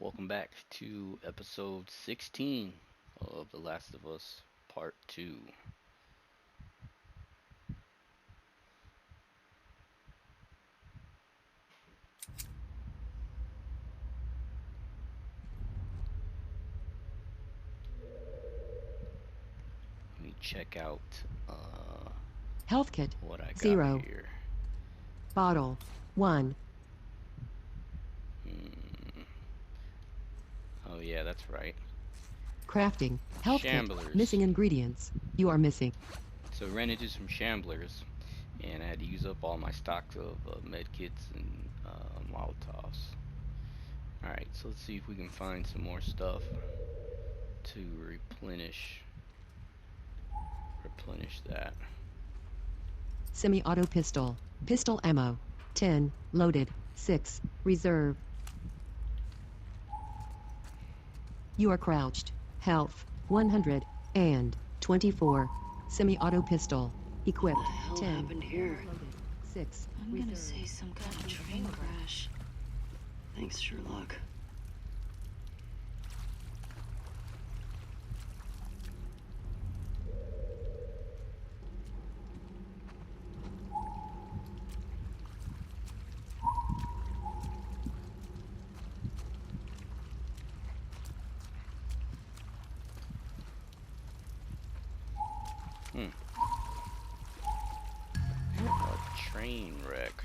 Welcome back to episode 16 of The Last of Us Part 2. Let me check out Health kit. what I got 0. here. Bottle. 1. Hmm. Oh, yeah, that's right. Crafting. Health Shamblers. kit. Missing ingredients. You are missing. So, ran into some shamblers, and I had to use up all my stocks of med kits and Molotovs. Alright, so let's see if we can find some more stuff to replenish that. Semi-auto pistol. Pistol ammo. 10. Loaded. 6. Reserve. You are crouched. Health. 100. And 24. Semi-auto pistol. Equipped. What the hell 10. happened here? Loaded. 6. I'm gonna say some kind of train crash. Thanks, Sherlock. A train wreck.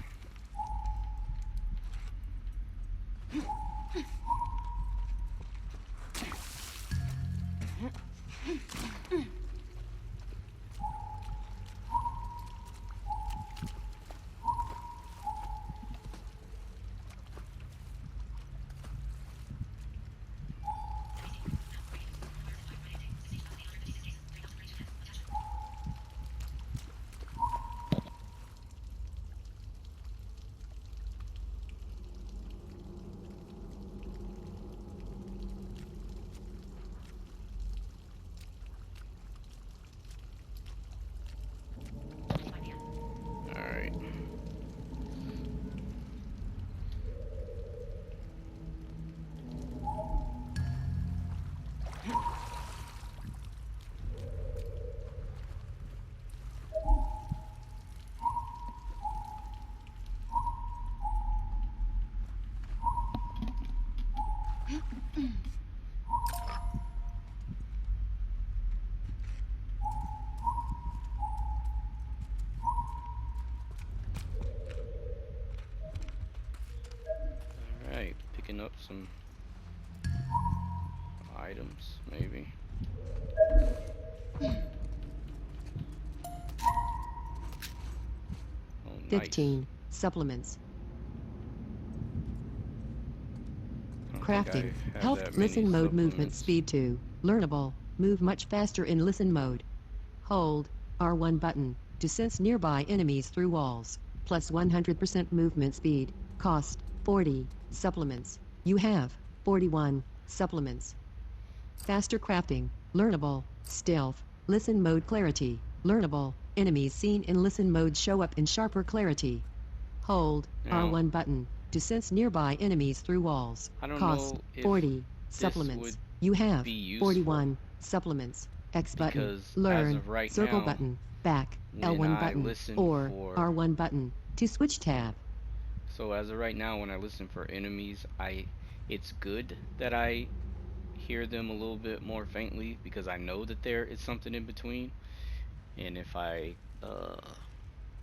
Alright. Alright, picking up some items, maybe. Oh, nice. 15. Supplements. I don't think Crafting. I have that Health. many Listen mode. Movement supplements. speed 2. Learnable. Move much faster in listen mode. Hold R1 button to sense nearby enemies through walls. Plus 100% movement speed. Cost 40. Supplements. You have 41 supplements. Faster crafting. Learnable. Stealth. Listen mode. Clarity. Learnable. Enemies seen in listen mode show up in sharper clarity. Hold Now, R1 button to sense nearby enemies through walls. I don't Cost know if 40 this supplements. would You have be useful 41 supplements. X button. because Learn. as of right Circle now, button. Back. when L1 I button. listen Or for R1 button to switch tab. So as of right now, when I listen for enemies, it's good that I hear them a little bit more faintly because I know that there is something in between. And if I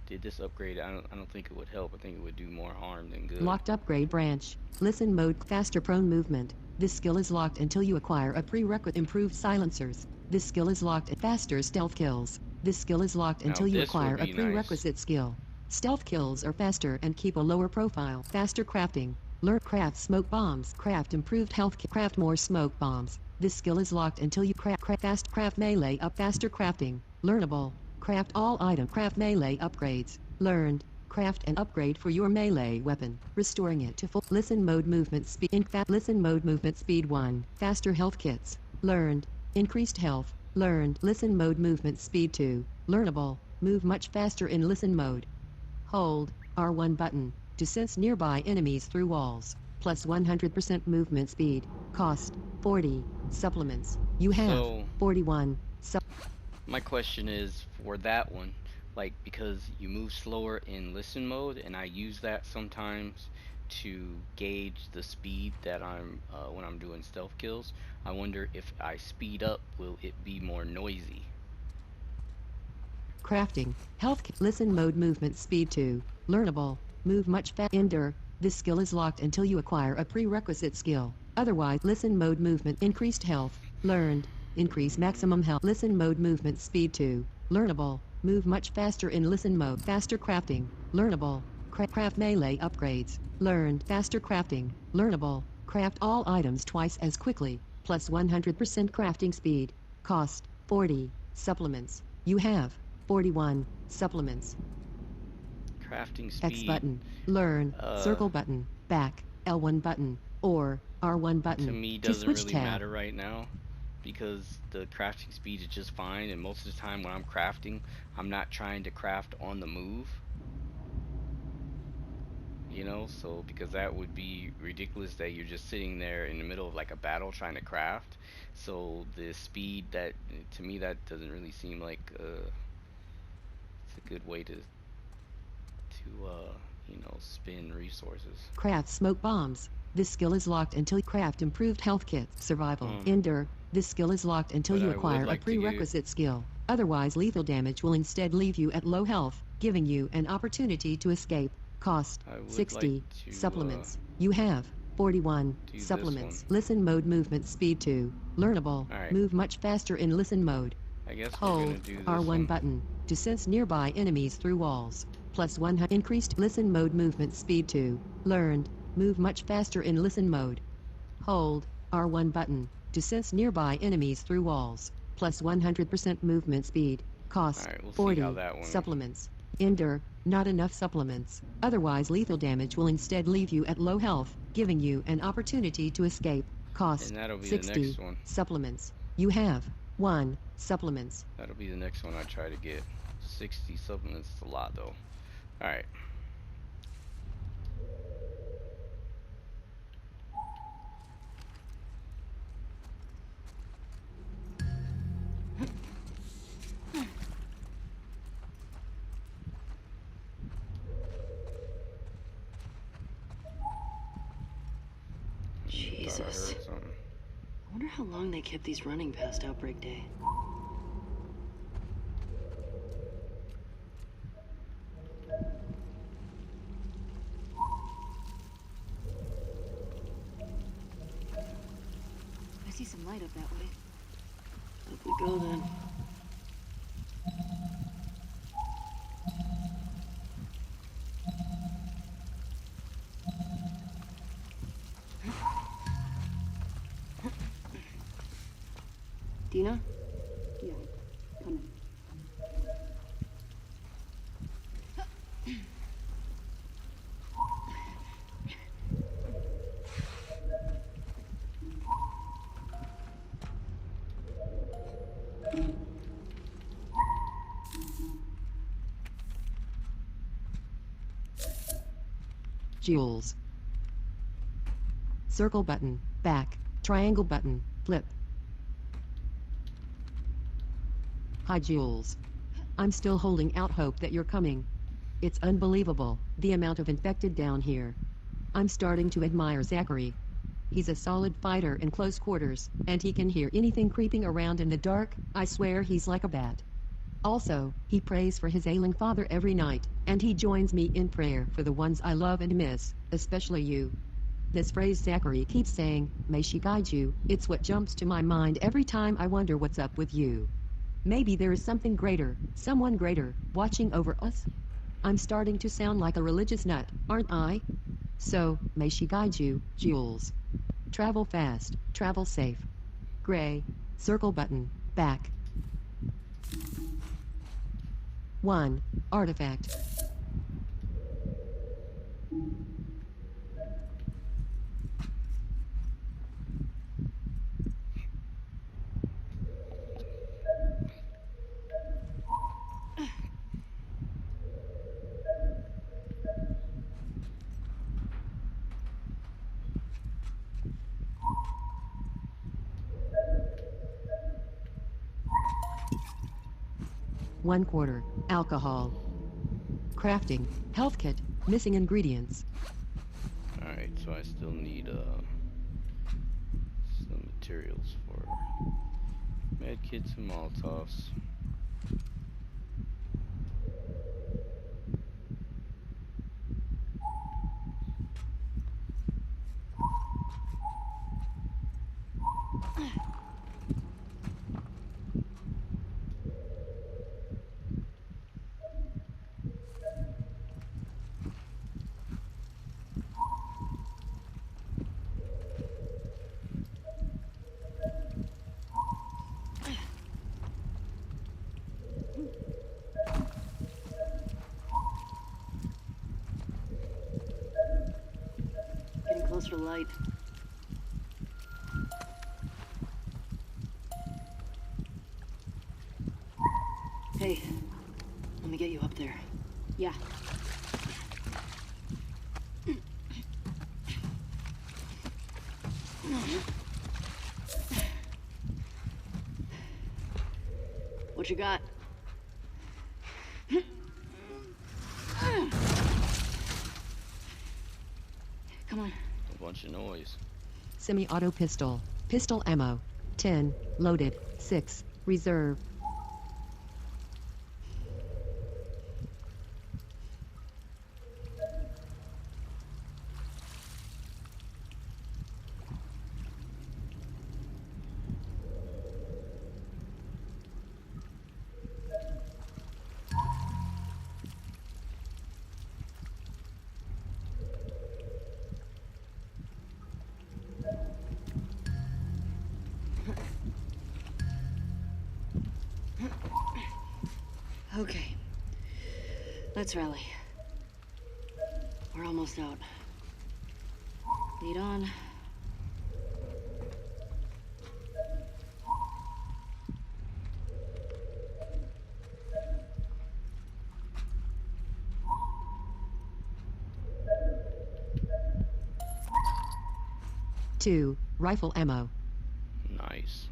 did this upgrade, I don't think it would help. I think it would do more harm than good. Locked upgrade branch. Listen mode. Faster prone movement. This skill is locked until you acquire a prerequisite. Improved silencers. This skill is locked. Faster stealth kills. This skill is locked Now, until you this would acquire a be nice. prerequisite skill. Stealth kills are faster and keep a lower profile. Faster crafting. Learn craft smoke bombs. Craft improved health. Craft more smoke bombs. This skill is locked until you craft fast craft melee up. Faster crafting. Learnable. Craft all item. Craft melee upgrades. Learned. Craft an upgrade for your melee weapon, restoring it to full. Listen mode movement speed. Listen mode movement speed 1. Faster health kits. Learned. Increased health. Learned. Listen mode movement speed 2. Learnable. Move much faster in listen mode. Hold R1 button to sense nearby enemies through walls. plus 100% movement speed. Cost 40. Supplements. You have So 41. my question is for that one, like because you move slower in listen mode, and I use that sometimes to gauge the speed that I'm when I'm doing stealth kills. I wonder if I speed up, will it be more noisy? Crafting. Listen mode movement speed 2. Learnable. Move much faster. Ender. This skill is locked until you acquire a prerequisite skill. Otherwise, listen mode movement increased health. Learned. Increase maximum health. Listen mode movement speed 2. Learnable. Move much faster in listen mode. Faster crafting. Learnable. Craft melee upgrades. Learned. Faster crafting. Learnable. Craft all items twice as quickly. Plus 100% crafting speed. Cost 40. Supplements. You have 41. Supplements. Crafting X speed, button. Learn. uh, Circle button. Back. L1 button. Or R1 to button. me To doesn't switch really tab. matter right now because the crafting speed is just fine, and most of the time when I'm crafting, I'm not trying to craft on the move, so because that would be ridiculous that you're just sitting there in the middle of like a battle trying to craft. So the speed, that to me, that doesn't really seem like it's a good way to spend resources. Craft smoke bombs. This skill is locked until you craft improved health kit. Survival. um Ender. This skill is locked until but you I would acquire a like to get prerequisite skill. Otherwise, lethal damage will instead leave you at low health, giving you an opportunity to escape. Cost I would like 60. to Supplements. You have 41. do this one. Supplements. Listen mode movement speed 2. Learnable. All right, Move much faster in listen mode. I guess we're gonna Hold do this R1 one. button to sense nearby enemies through walls. Plus 100 increased listen mode movement speed 2. Learned. Move much faster in listen mode. Hold R1 button to sense nearby enemies through walls. Plus 100% movement speed. All Cost right, we'll see how 40. that one. Supplements. Ender. Not enough supplements. Otherwise, lethal damage will instead leave you at low health, giving you an opportunity to escape. Cost And that'll be the 60. next one. Supplements. You have 1. Supplements. That'll be the next one I try to get. 60 supplements is a lot though. All right. Thought I Jesus. heard something. I wonder how long they kept these running past Outbreak Day. I see some light up that way. Up we go then. Dina? Yeah, coming. Jewels. Circle button. Back. Triangle button. Flip. Hi Jules. I'm still holding out hope that you're coming. It's unbelievable, the amount of infected down here. I'm starting to admire Zachary. He's a solid fighter in close quarters, and he can hear anything creeping around in the dark. I swear he's like a bat. Also, he prays for his ailing father every night, and he joins me in prayer for the ones I love and miss, especially you. This phrase Zachary keeps saying, may she guide you, it's what jumps to my mind every time I wonder what's up with you. Maybe there is something greater, someone greater, watching over us? I'm starting to sound like a religious nut, aren't I? So, may she guide you, Jules. Travel fast, travel safe. Gray. Circle button. Back. 1. Artifact. 1/4. Alcohol. Crafting. Health kit. Missing ingredients. Alright, so I still need some materials for med kits and Molotovs. Getting closer to light. Hey, let me get you up there. Yeah. What you got? Come on. A bunch of noise. Semi-auto pistol. Pistol ammo. 10. Loaded. 6. Reserve. Okay. Let's rally. We're almost out. Lead on. Two. Rifle ammo. Nice.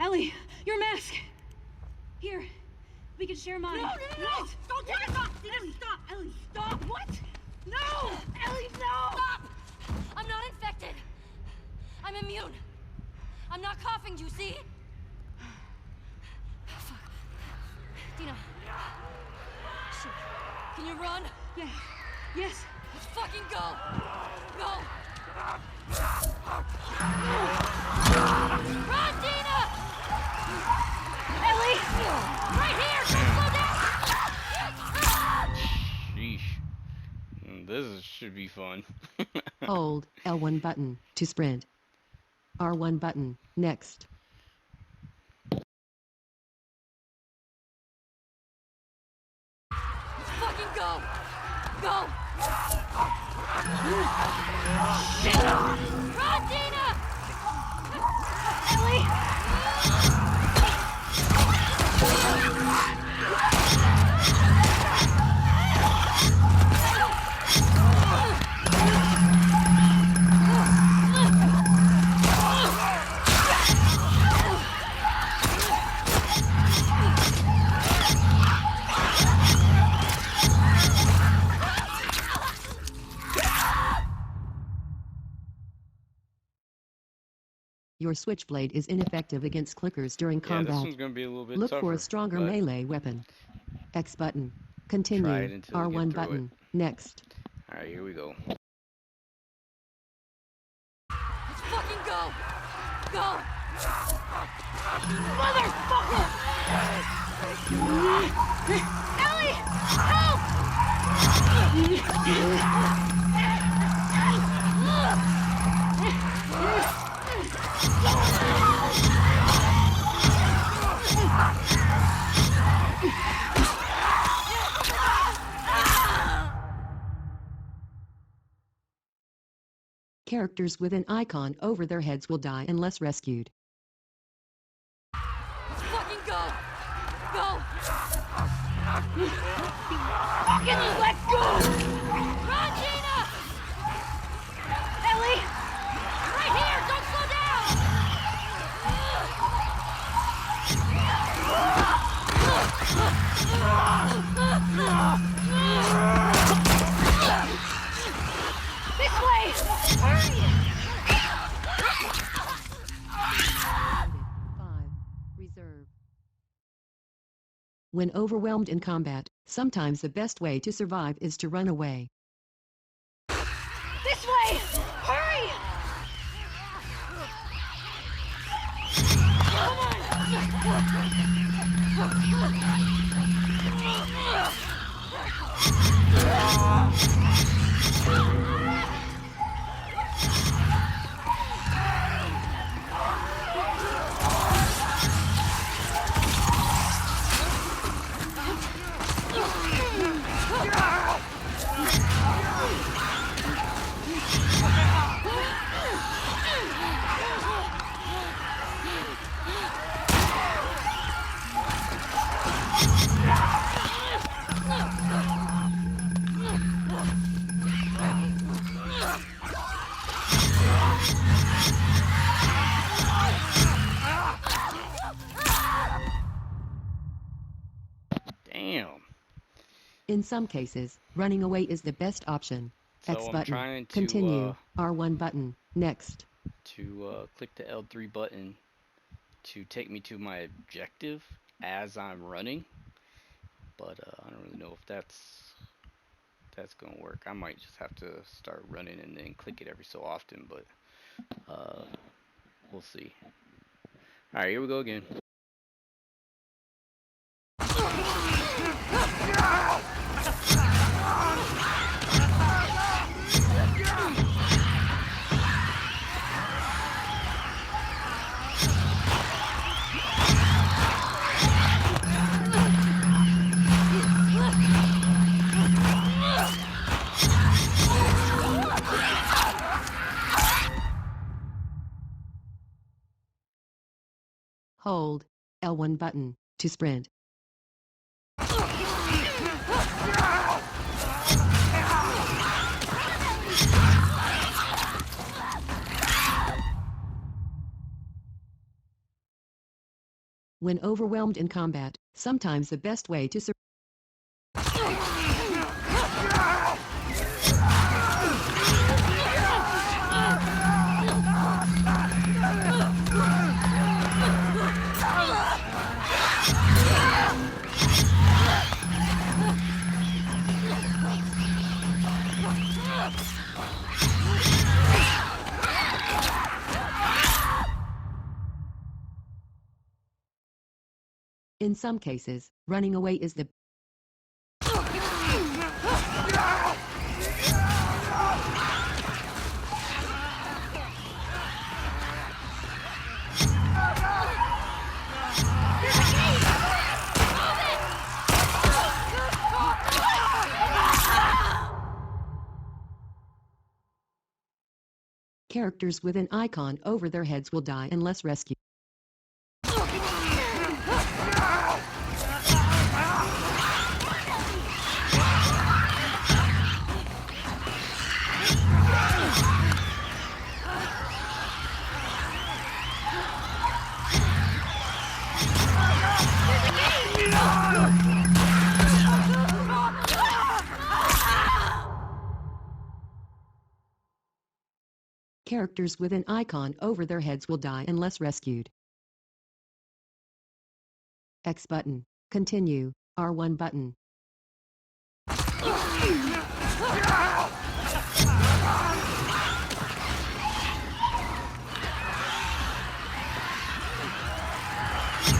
Ellie, your mask. Here, we can share mine. No! Don't take it off! Ellie, stop! Ellie, stop! What? No! Ellie, no! Stop! I'm not infected. I'm immune. I'm not coughing, do you see? Fuck. Dina. Shit. Can you run? Yeah. Yes. Let's fucking go! Go! Run, Dina! Ellie! Right here! Don't slow down! Sheesh. Should be fun. Hold L1 button to sprint. R1 button. Next. Let's fucking go! Go! Run, Dina! Ellie! Your switchblade is ineffective against clickers during Yeah, this combat. one's gonna be a little bit Look tougher. for a stronger but melee weapon. X button. try it Continue. until we get R1 through button. Next. Alright, here we go. Let's fucking go! Go! Motherfucker! Ellie! Help! Characters with an icon over their heads will die unless rescued. Let's fucking go! Go! Fucking let go! Run, Gina! Ellie! Right here! Don't slow down! This way! Hurry! 5. Reserve. When overwhelmed in combat, sometimes the best way to survive is to run away. This way! Hurry! Damn. In some cases, running away is the best option. So X I'm button. trying to Continue. R1 button. Next. click the L3 button to take me to my objective as I'm running, but I don't really know if that's gonna work. I might just have to start running and then click it every so often, but we'll see. All right, here we go again. Hold L1 button to sprint. When overwhelmed in combat, sometimes the best way to survive. In some cases, running away is the characters with an icon over their heads will die unless rescued. Characters with an icon over their heads will die unless rescued. X button. Continue. R1 button.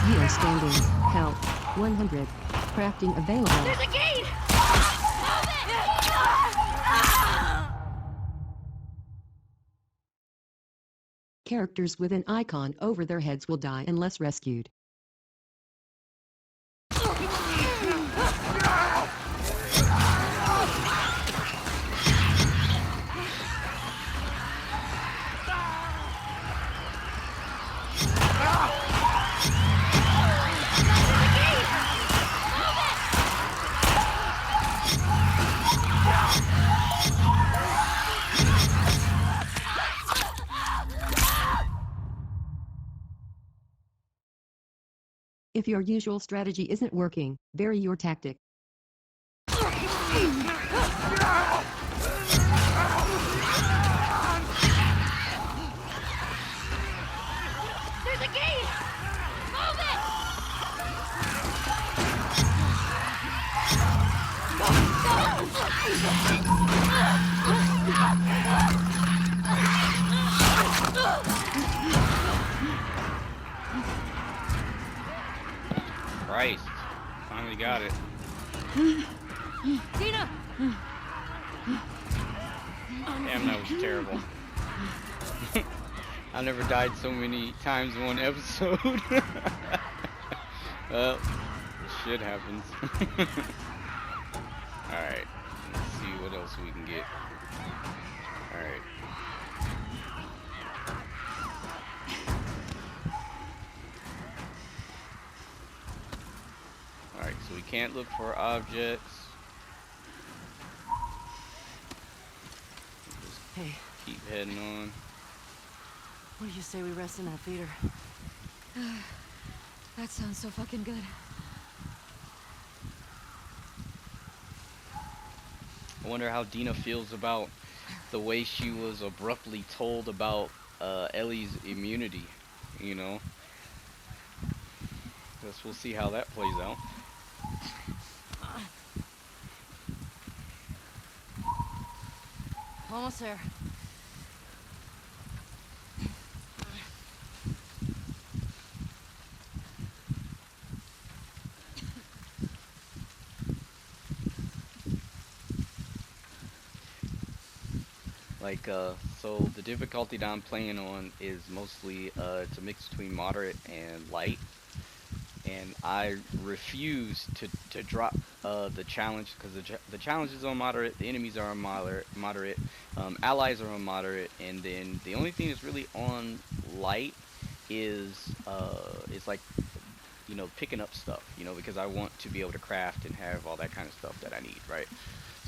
Wheel standing. Health 100. Crafting available. There's a gate! Characters with an icon over their heads will die unless rescued. If your usual strategy isn't working, vary your tactic. There's a gate! Move it! Christ. Finally got it. Dina! Damn, that was terrible. I never died so many times in one episode. Well, shit happens. Alright, let's see what else we can get. Alright. Alright, so we can't look for objects. Just Hey, keep heading on. what do you say we rest in that theater? That sounds so fucking good. I wonder how Dina feels about the way she was abruptly told about Ellie's immunity, you know? Guess we'll see how that plays out. Almost there. Like, so the difficulty that I'm playing on is mostly, it's a mix between moderate and light. And I refuse to drop the challenge, because the challenge is on moderate, the enemies are on moderate, allies are on moderate, and then the only thing that's really on light is it's like, you know, picking up stuff, you know, because I want to be able to craft and have all that kind of stuff that I need, right?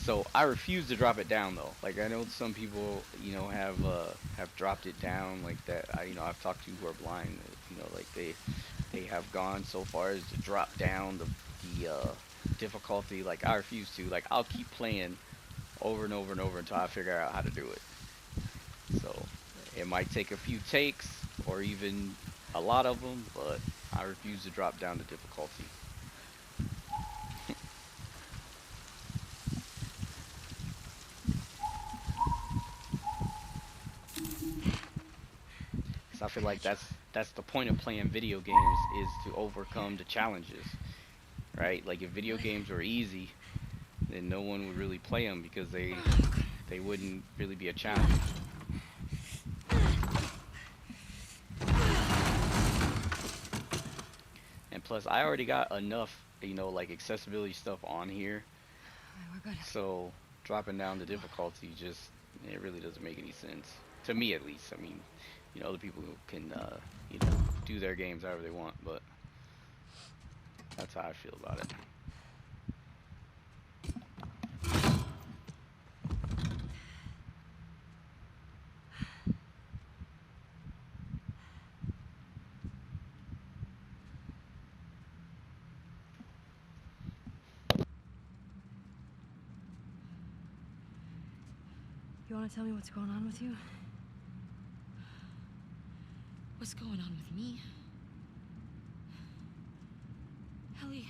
So I refuse to drop it down though. Like, I know some people, you know, have dropped it down like that. You know, I've talked to who are blind, you know, like they have gone so far as to drop down the difficulty. Like, I refuse to. Like, I'll keep playing over and over and over until I figure out how to do it. So it might take a few takes or even a lot of them, but I refuse to drop down the difficulty. So I feel like that's the point of playing video games, is to overcome the challenges, right? Like, if video games were easy, then no one would really play them, because they wouldn't really be a challenge. And plus, I already got enough, you know, like, accessibility stuff on here, Alright, we're good. so dropping down the difficulty just, it really doesn't make any sense, to me at least. I mean, you know, other people can, you know, do their games however they want, but that's how I feel about it. You want to tell me what's going on with you? What's going on with me? Ellie,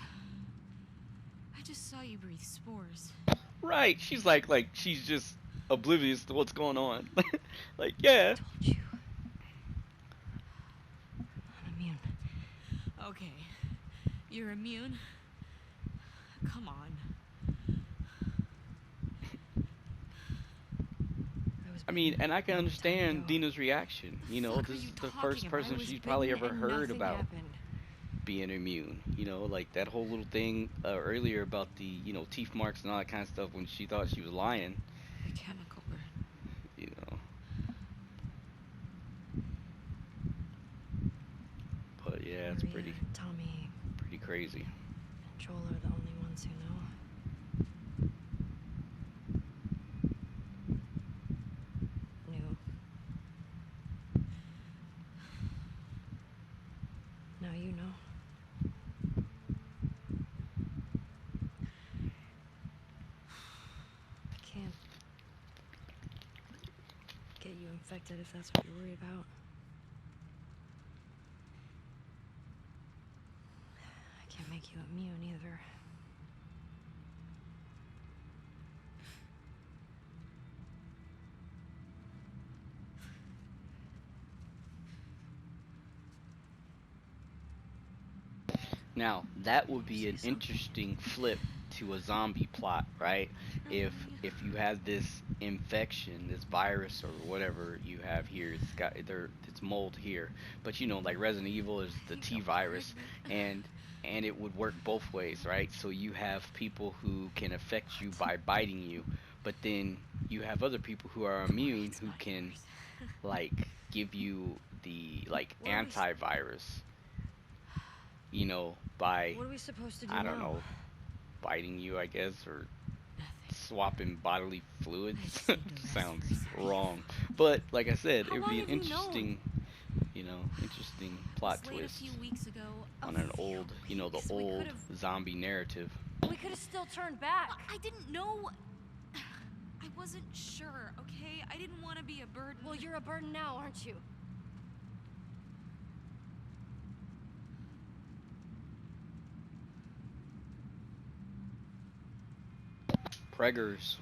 I just saw you breathe spores. Right, she's like she's just oblivious to what's going on. Like, yeah. Told you. I'm immune. Okay. You're immune? Come on. I mean, and I can Long time understand ago. Dina's reaction. You know, Fuck are this you is the talking first about? I person was she's probably bitten ever and heard nothing about happened. being immune. You know, like that whole little thing earlier about the, teeth marks and all that kind of stuff when she thought she was lying. A chemical burn. You know, but yeah, it's Maria and Tommy pretty crazy. and Joel are the only ones who know. Knew. Now you know. I can't get you infected if that's what you're worried about. I can't make you immune either. Now, that would Can you be say an something? interesting flip to a zombie plot, right? If you had this infection, this virus or whatever you have here, it's mold here. But like Resident Evil is the You T got me virus pregnant. and it would work both ways, right? So you have people who can affect you by biting you, but then you have other people who are Don't worry, immune it's who not can yours. like give you the like What are we? antivirus, by What are we supposed to do I don't now? know, biting you, I guess, or Nothing. swapping bodily fluids. I just need to rest Sounds for a second. wrong. But like I said, it How would be long an have you known? interesting It was plot late a twist few weeks ago. A on an few old, the weeks. We could old have. zombie narrative. We could have still turned back. I didn't know. I wasn't sure. Okay, I didn't want to be a burden. Well, you're a burden now, aren't you? Preggers.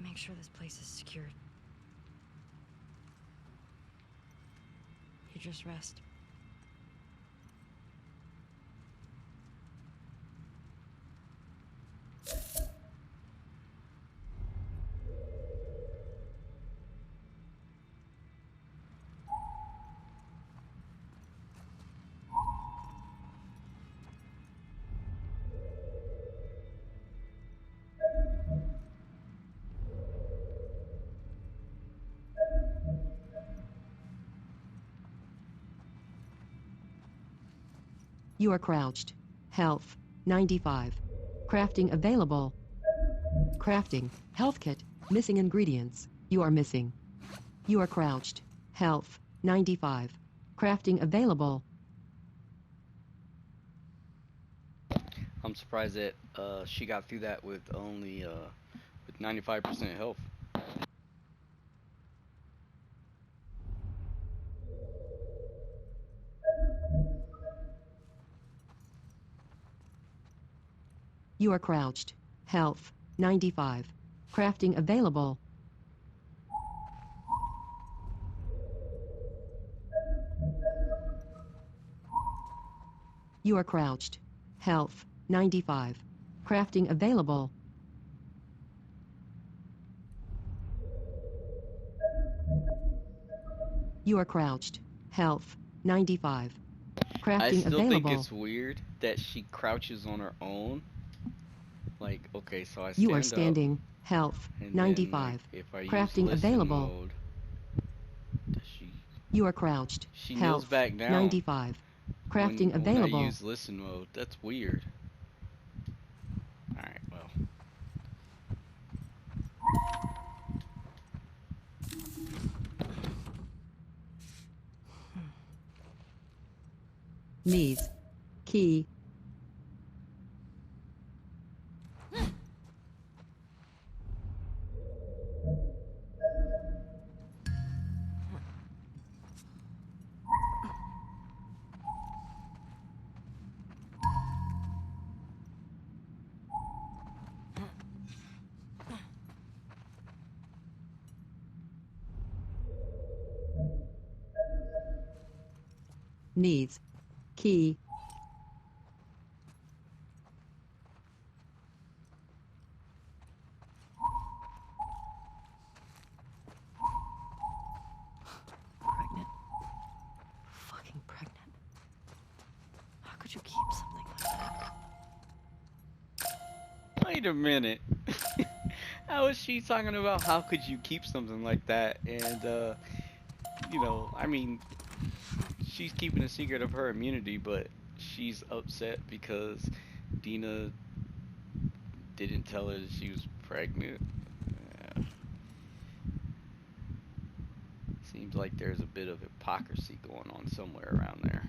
Make sure this place is secured. You just rest. You are crouched. Health, 95. Crafting available. Crafting, health kit, missing ingredients. You are missing. You are crouched. Health, 95. Crafting available. I'm surprised that she got through that with only with 95% health. You are crouched. Health, 95. Crafting available. You are crouched. Health, 95. Crafting available. You are crouched. Health, 95. I Crafting still think available. it's weird that she crouches on her own. Like, okay, so I You are stand up, standing. Health, and then like 95. if I use Crafting listen available. mode, does You are crouched. she kneels Health, back down 95. when Crafting I available. use listen mode? That's weird. All right, well, Knees. Key. Needs. Key. Pregnant. Fucking pregnant. How could you keep something like that? Wait a minute. How is she talking about how could you keep something like that? And I mean, she's keeping a secret of her immunity, but she's upset because Dina didn't tell her that she was pregnant. Yeah. Seems like there's a bit of hypocrisy going on somewhere around there.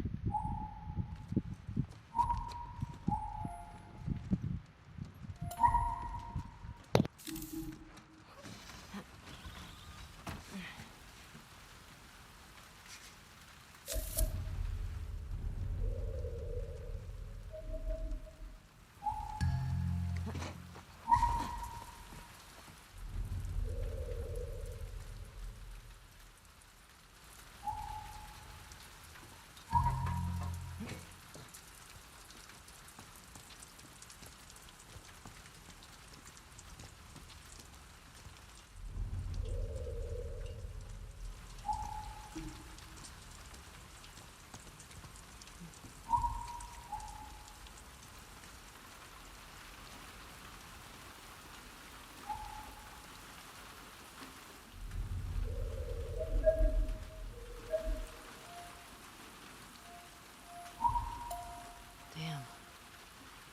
Damn.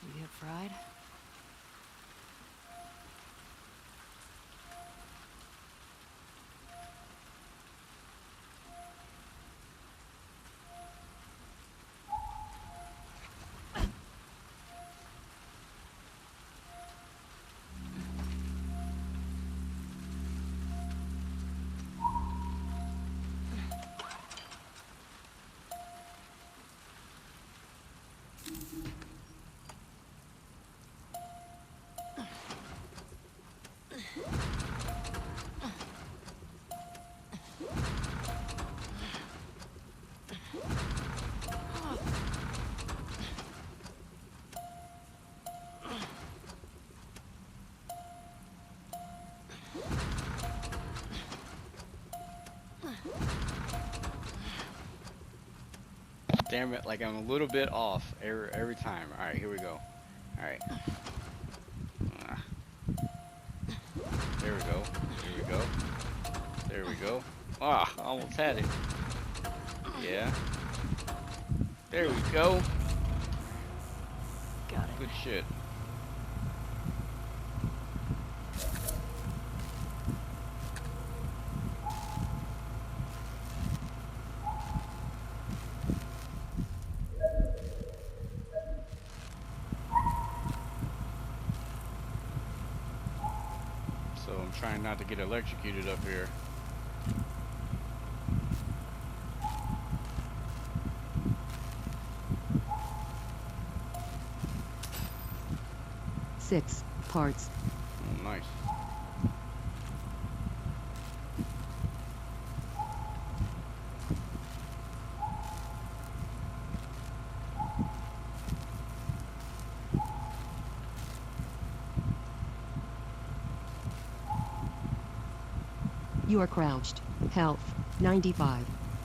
You get fried? Damn it, like I'm a little bit off every time. Alright, here we go. Alright. Ah, there we go. There we go. There we go. Ah, almost had it. Yeah. There we go. Got it. Good shit. So I'm trying not to get electrocuted up here. Six parts. Oh, nice. You are crouched. Health. 95.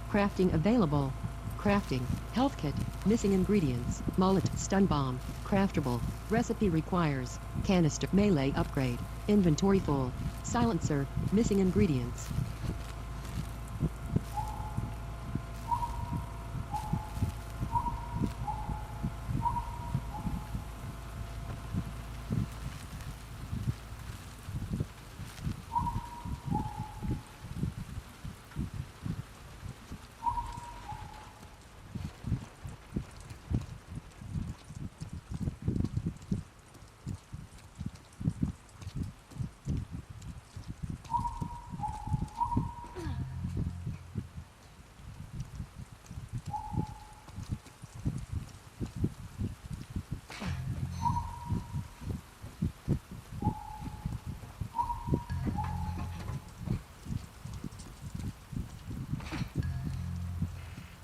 Crafting available. Crafting. Health kit. Missing ingredients. Mullet. Stun bomb. Craftable. Recipe requires. Canister. Melee upgrade. Inventory full. Silencer. Missing ingredients.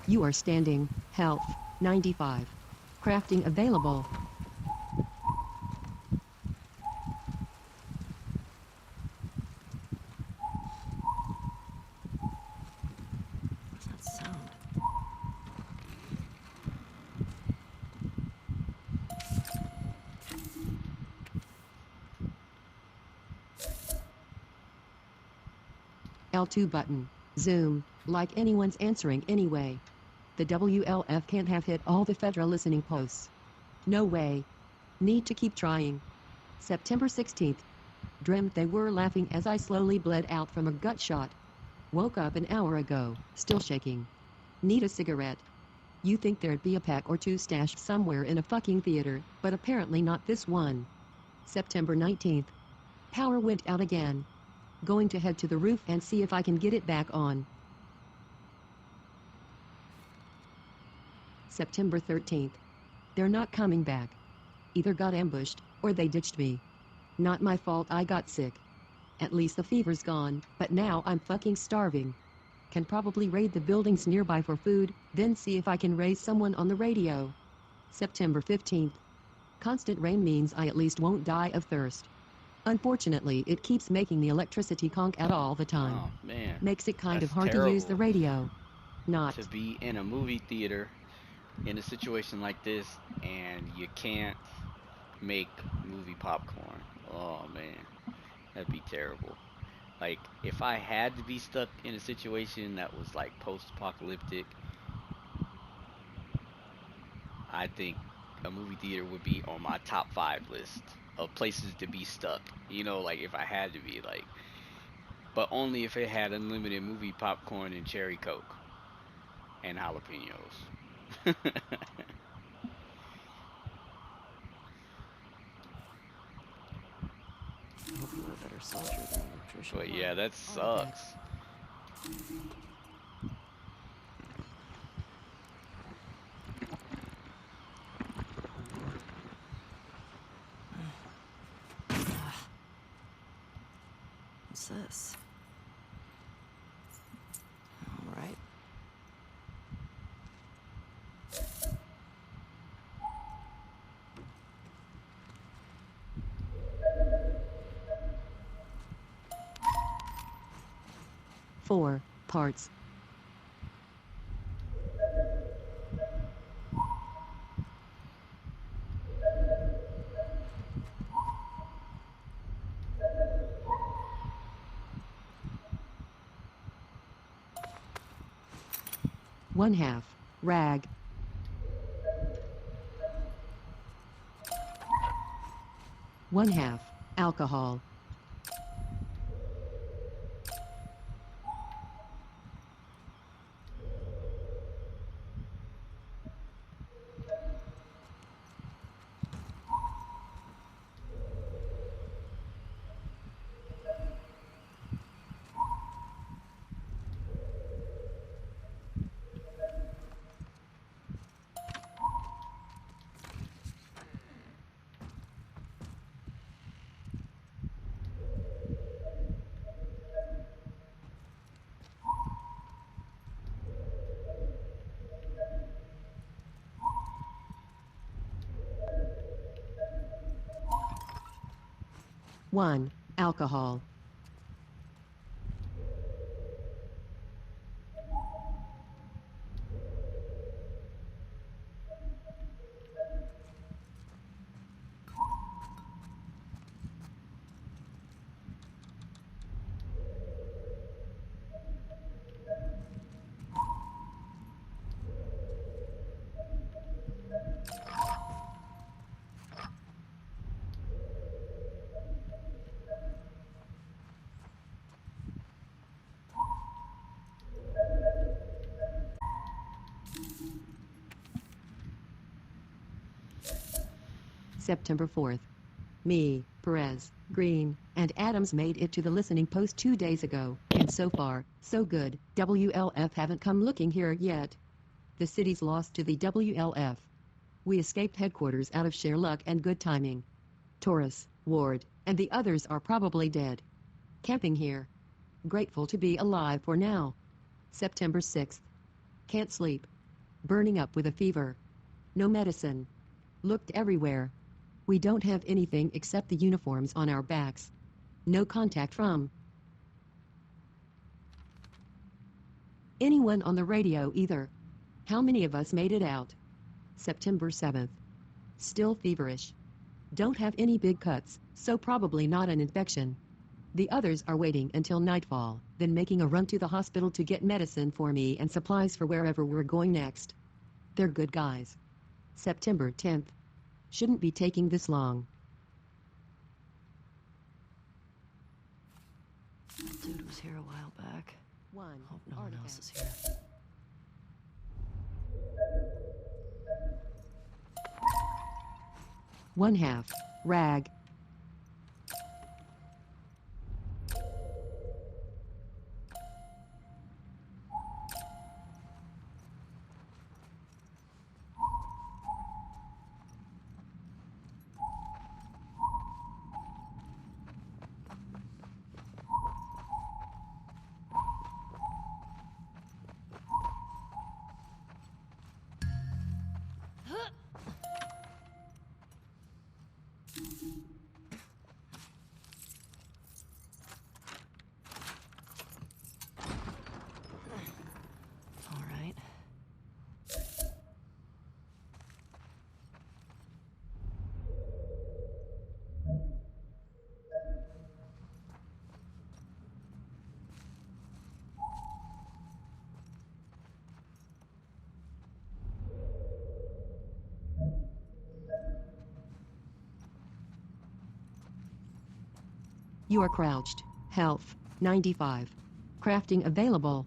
You are standing Health, 95. Crafting available. What's that sound? L2 button. Zoom, like anyone's answering anyway. The WLF can't have hit all the federal listening posts. No way. Need to keep trying. September 16th. Dreamt they were laughing as I slowly bled out from a gut shot. Woke up an hour ago, still shaking. Need a cigarette. You think there'd be a pack or two stashed somewhere in a fucking theater, but apparently not this one. September 19th. Power went out again. Going to head to the roof and see if I can get it back on. September 13th. They're not coming back. Either got ambushed, or they ditched me. Not my fault I got sick. At least the fever's gone, but now I'm fucking starving. Can probably raid the buildings nearby for food, then see if I can raise someone on the radio. September 15th. Constant rain means I at least won't die of thirst. Unfortunately, it keeps making the electricity conk out all the time. Oh man, Makes it kind of that's hard to use the terrible. radio. Not. To be in a movie theater in a situation like this and you can't make movie popcorn. Oh man, that'd be terrible. Like if I had to be stuck in a situation that was like post-apocalyptic, I think a movie theater would be on my top 5 list of places to be stuck. You know, like if I had to be like, but only if it had unlimited movie popcorn and cherry coke and jalapenos. I hope you're a better soldier than an electrician. But yeah, that All that. sucks. What's this? All right. Four parts. One half rag. One half alcohol. One alcohol. September 4th. Me, Perez, Green, and Adams made it to the listening post 2 days ago, and so far, so good. WLF haven't come looking here yet. The city's lost to the WLF. We escaped headquarters out of sheer luck and good timing. Taurus, Ward, and the others are probably dead. Camping here. Grateful to be alive for now. September 6th. Can't sleep. Burning up with a fever. No medicine. Looked everywhere. We don't have anything except the uniforms on our backs. No contact from anyone on the radio either. How many of us made it out? September 7th. Still feverish. Don't have any big cuts, so probably not an infection. The others are waiting until nightfall, then making a run to the hospital to get medicine for me and supplies for wherever we're going next. They're good guys. September 10th. Shouldn't be taking this long. Dude was here a while back. One. Hope no one else is Artifact. here. One half. Rag. All right. You are crouched. Health. 95. Crafting available.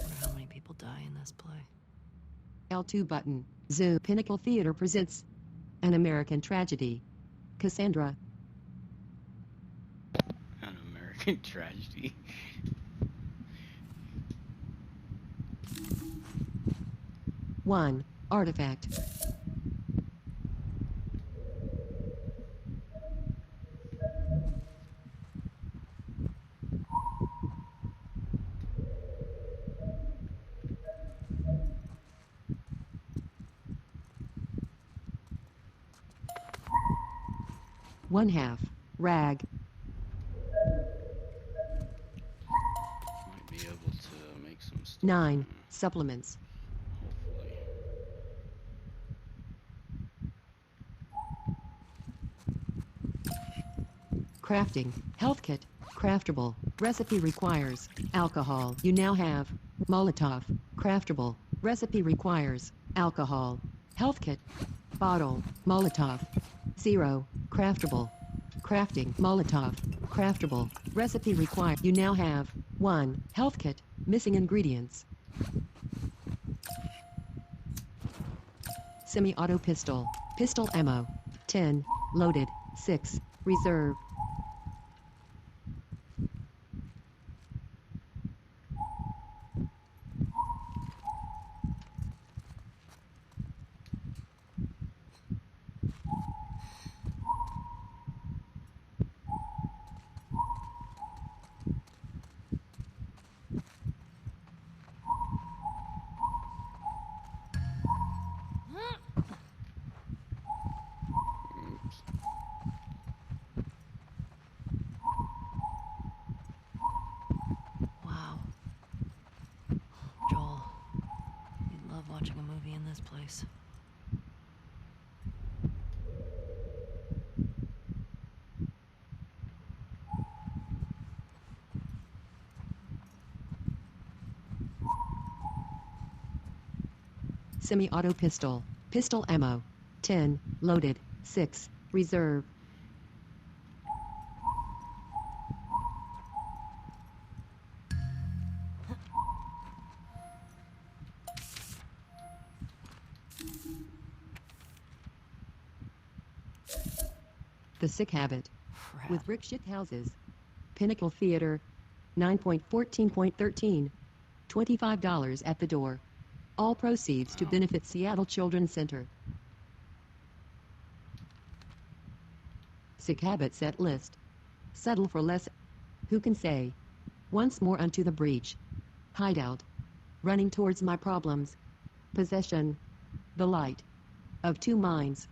Wonder how many people die in this play. L2 button. Zoo Pinnacle Theater presents An American Tragedy. Cassandra. An American Tragedy. One. Artifact. One half. Rag. Might be able to make some stuff. 9. Supplements. Hopefully. Crafting. Health kit. Craftable. Recipe requires alcohol. You now have Molotov. Craftable. Recipe requires alcohol. Health kit. Bottle. Molotov. 0. Craftable. Crafting. Molotov. Craftable. Recipe required. You now have 1. Health kit. Missing ingredients. Semi-auto pistol. Pistol ammo. 10. Loaded. 6. Reserve. place. Semi-auto pistol. Pistol ammo. 10. Loaded. 6. Reserve. The Sick Habit. Crap. With brick shit houses. Pinnacle Theater. 9.14.13. $25 at the door. All proceeds to benefit Seattle Children's Center. Sick Habit set list. Settle for less. Who can say? Once more unto the breach. Hideout. Running towards my problems. Possession. The light. Of two minds.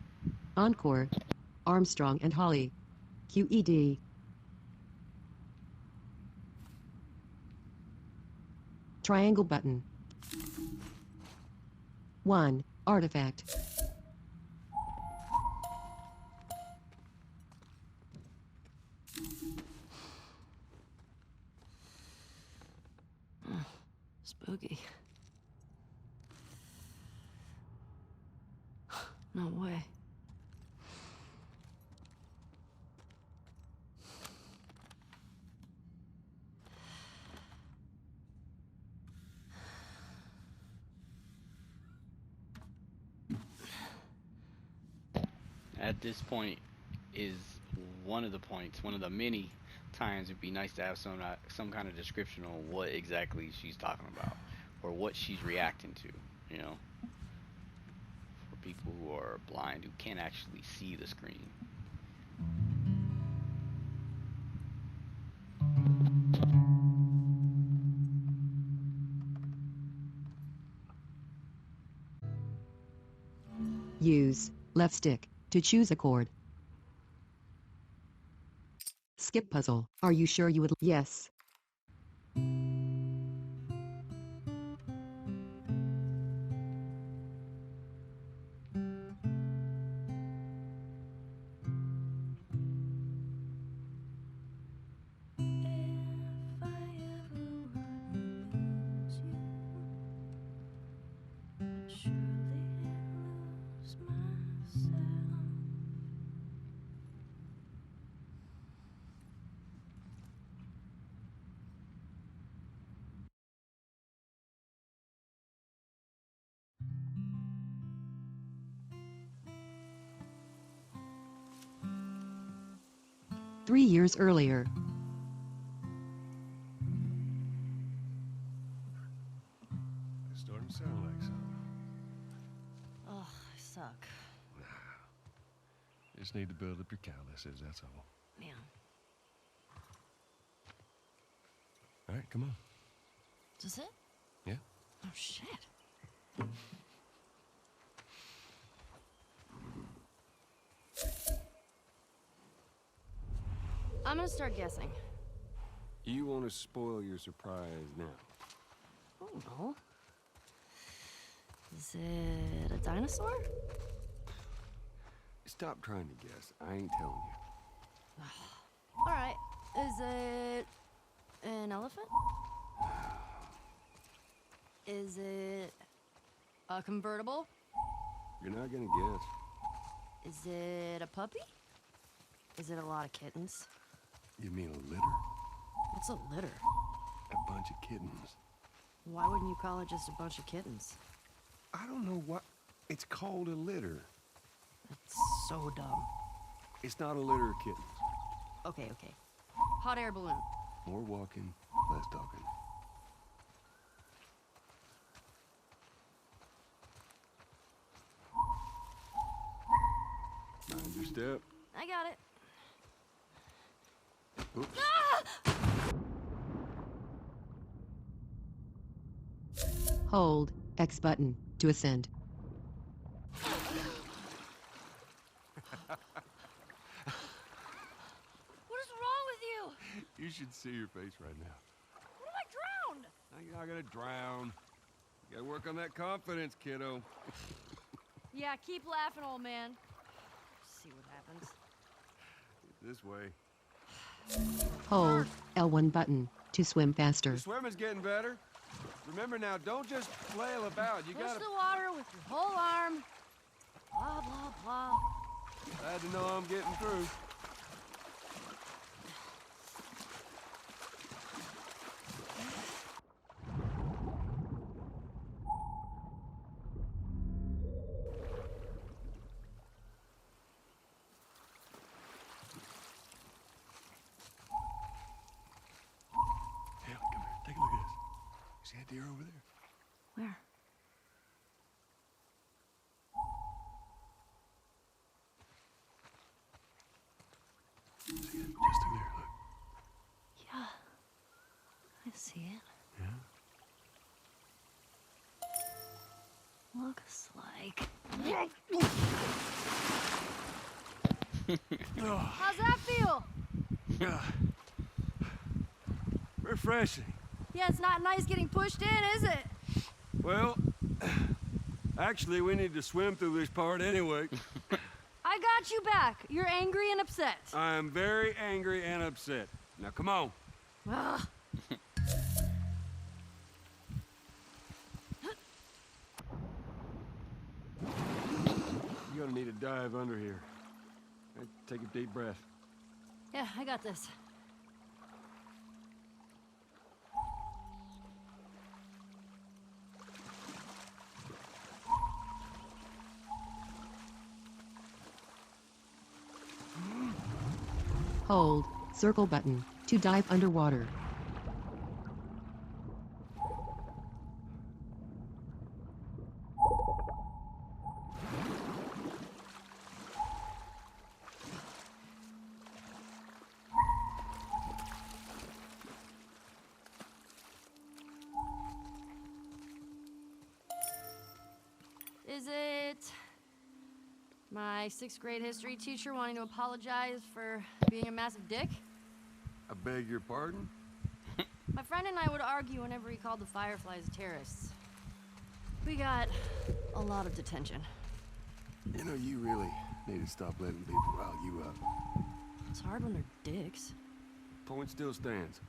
Encore. Armstrong and Holly. QED. Triangle button. 1. Artifact. Spooky. No way. At this point is one of the points, one of the many times it'd be nice to have some kind of description on what exactly she's talking about or what she's reacting to, you know, for people who are blind who can't actually see the screen. Use left stick to choose a chord. Skip puzzle. Are you sure you would? Yes. If I ever lose you, I'd surely lose myself. 3 years earlier. It's starting to sound like something. Ugh, I suck. Just need to build up your calluses, that's all. Man. All right, come on. Is this it? Yeah? Oh, shit. I'm gonna start guessing. You want to spoil your surprise now? I don't know. Is it a dinosaur? Stop trying to guess. I ain't telling you. All right. Is it an elephant? Is it a convertible? You're not gonna guess. Is it a puppy? Is it a lot of kittens? You mean a litter? What's a litter? A bunch of kittens. Why wouldn't you call it just a bunch of kittens? I don't know what... It's called a litter. That's so dumb. It's not a litter of kittens. Okay, okay. Hot air balloon. More walking, less talking. Mind your step. I got it. Oops. Hold X button to ascend. What is wrong with you? You should see your face right now. What if I drowned? Now you're not gonna drown. You gotta work on that confidence, kiddo. Yeah, keep laughing, old man. See what happens. This way. Hold L1 button to swim faster. The swimming's getting better. Remember now, don't just flail about. You Push gotta... the water with your whole arm. Blah, blah, blah. Glad to know I'm getting through. Hell, come here. Take a look at this. See that deer over there? Where? See it? Just in there, look. Yeah. I see it. Yeah? Looks like... Oh, How's that feel? yeah. Refreshing. Yeah, it's not nice getting pushed in, is it? Well, actually, we need to swim through this part anyway. I got you back. You're angry and upset. I am very angry and upset. Now, come on. Ugh. You're gonna need a dive under here. Right, take a deep breath. Yeah, I got this. Hold circle button to dive underwater. Is it my 6th grade history teacher wanting to apologize for being a massive dick? I beg your pardon? My friend and I would argue whenever he called the Fireflies terrorists. We got a lot of detention. You know, you really need to stop letting people rile you up. It's hard when they're dicks. Point still stands.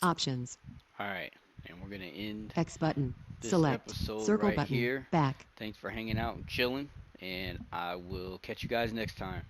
Options. Alright, and we're gonna end X button. this Select. episode Circle right button. here. Back. Thanks for hanging out and chilling, and I will catch you guys next time.